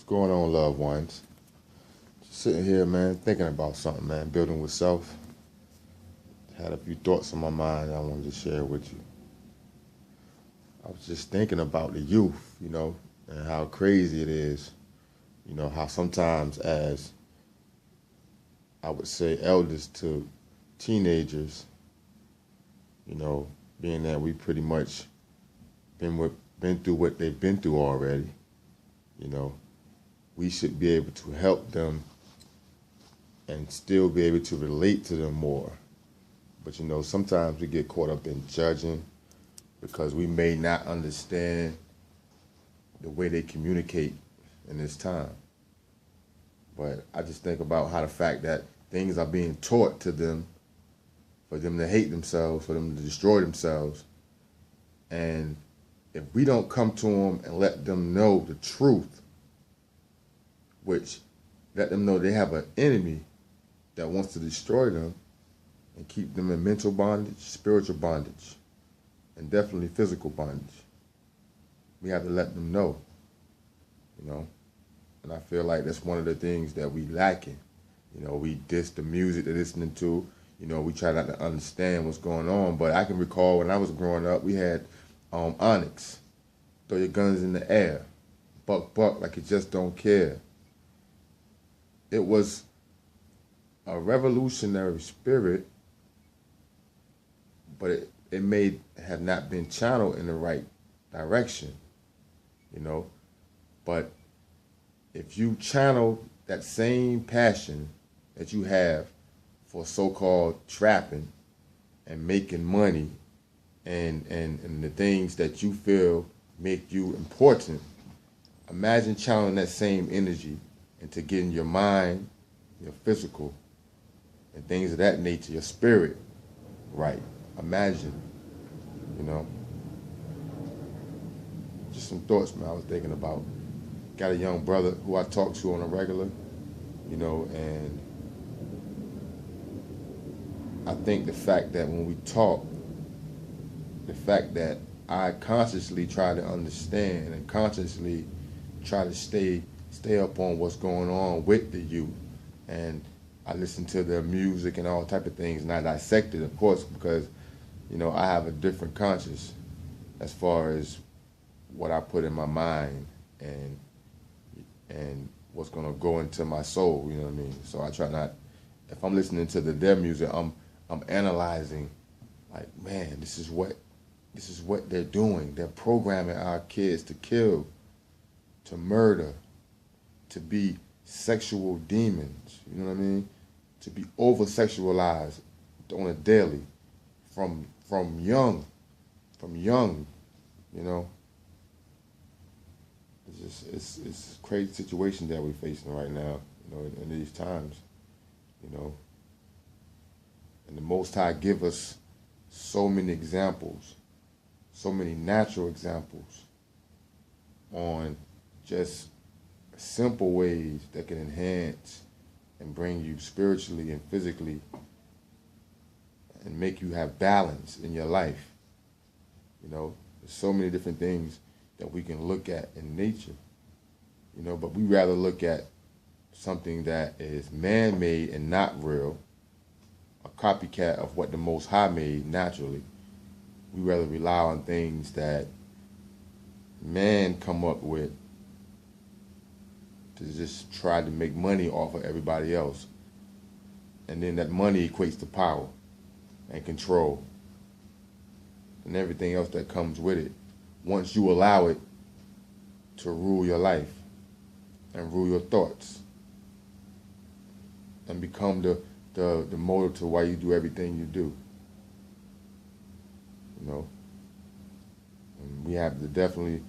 going on, loved ones? Just sitting here, man, thinking about something, man. Building with self. Had a few thoughts on my mind I wanted to share with you. I was just thinking about the youth, and how crazy it is. How sometimes as, I would say, elders to teenagers, being that we pretty much been through what they've been through already, you know, we should be able to help them and still be able to relate to them more. But sometimes we get caught up in judging because we may not understand the way they communicate in this time. But I just think about how the fact that things are being taught to them for them to hate themselves, for them to destroy themselves. And if we don't come to them and let them know the truth, which let them know they have an enemy that wants to destroy them and keep them in mental bondage, spiritual bondage, and definitely physical bondage. We have to let them know, And I feel like that's one of the things that we lacking. We diss the music they're listening to. We try not to understand what's going on. But I can recall when I was growing up, we had Onyx, throw your guns in the air, buck, buck, like you just don't care. It was a revolutionary spirit, but it may have not been channeled in the right direction, But if you channel that same passion that you have for so-called trapping and making money and the things that you feel make you important, imagine channeling that same energy into getting your mind, your physical, and things of that nature, your spirit right. Imagine, Just some thoughts, man, I was thinking about. Got a young brother who I talk to on a regular, and I think the fact that when we talk, the fact that I consciously try to understand and consciously try to stay up on what's going on with the youth, and I listen to their music and all type of things, and I dissect it, of course, because I have a different conscience as far as what I put in my mind and what's gonna go into my soul. You know what I mean? So I try not. If I'm listening to their music, I'm analyzing, like, man, this is what they're doing. They're programming our kids to kill, to murder, to be sexual demons. You know what I mean? To be over-sexualized on a daily, from young. It's a crazy situation that we're facing right now. In these times. And the Most High give us so many examples, so many natural examples on just simple ways that can enhance and bring you spiritually and physically and make you have balance in your life. There's so many different things that we can look at in nature, but we rather look at something that is man-made and not real, a copycat of what the Most High made naturally. We rather rely on things that man come up with to just try to make money off of everybody else. And then that money equates to power and control and everything else that comes with it, once you allow it to rule your life and rule your thoughts and become the motive to why you do everything you do. And we have to definitely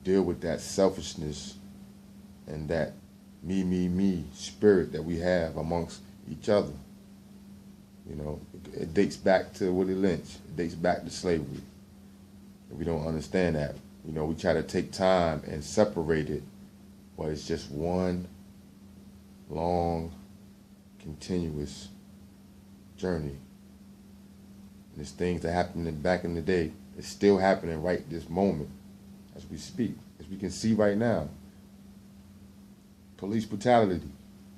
deal with that selfishness and that me spirit that we have amongst each other. It dates back to Willie Lynch. It dates back to slavery. And we don't understand that. We try to take time and separate it, but it's just one long, continuous journey. And there's things that happened back in the day. It's still happening right this moment as we speak, as we can see right now. Police brutality,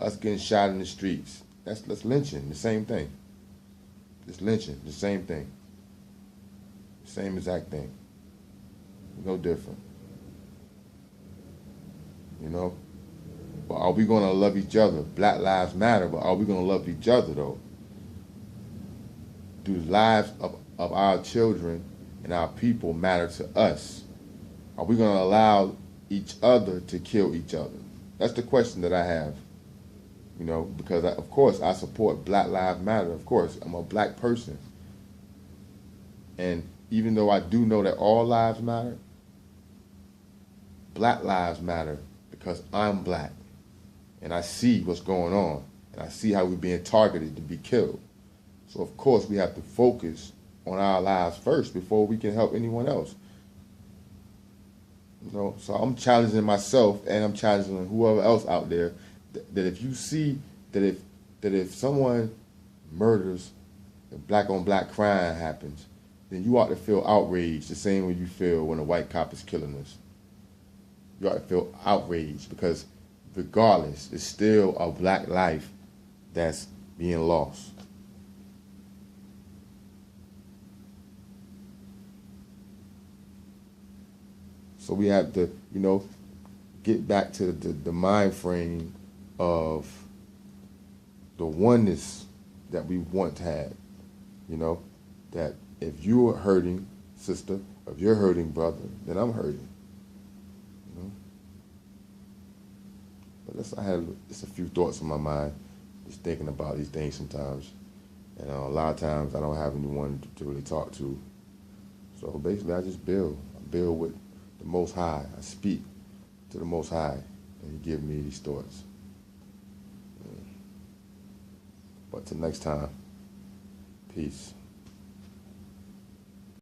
us getting shot in the streets. That's lynching, the same thing. It's lynching, the same thing. Same exact thing. No different. You know? But are we gonna love each other? Black lives matter, but are we gonna love each other though? Do the lives of our children and our people matter to us? Are we gonna allow each other to kill each other? That's the question that I have. You know, because of course I support Black Lives Matter. Of course, I'm a black person. And even though I do know that all lives matter, Black lives matter because I'm black. And I see what's going on. And I see how we're being targeted to be killed. So of course we have to focus on our lives first before we can help anyone else. You know, so I'm challenging myself and I'm challenging whoever else out there that if you see that if someone murders, if black on black crime happens, then you ought to feel outraged the same way you feel when a white cop is killing us. You ought to feel outraged because regardless, it's still a black life that's being lost. So we have to, you know, get back to the mind frame of the oneness that we once had. You know, that if you're hurting, sister, if you're hurting, brother, then I'm hurting. You know? But I had just a few thoughts in my mind, just thinking about these things sometimes. And a lot of times I don't have anyone to really talk to. So basically I just build. I build with the Most High. I speak to the Most High, and He gives me these thoughts. But till next time, peace.